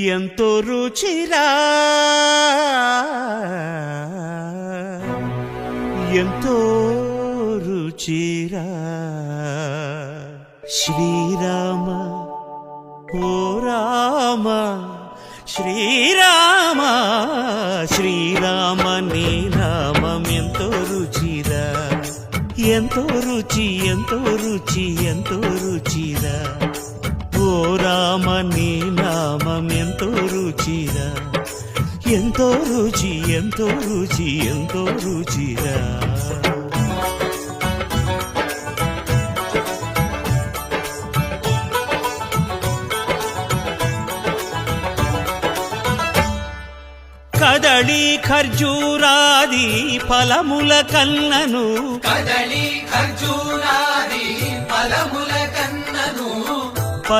ఎంతో రుచిరా ఎంతో రుచిరా శ్రీరామ ఓ రామ శ్రీరామ శ్రీరామ నీ నామం ఎంతో రుచిరా ఎంతో రుచి ఎంతో రుచి ఎంతో రుచిరా ఓ రామ నీ నామం ఎంతో రుచిరా ఎంతో రుచి ఎంతో రుచి ఎంతో రుచిరా కదళి ఖర్జూరాది ఫలముల కన్నను కదళి ఖర్జూరాది ఫలముల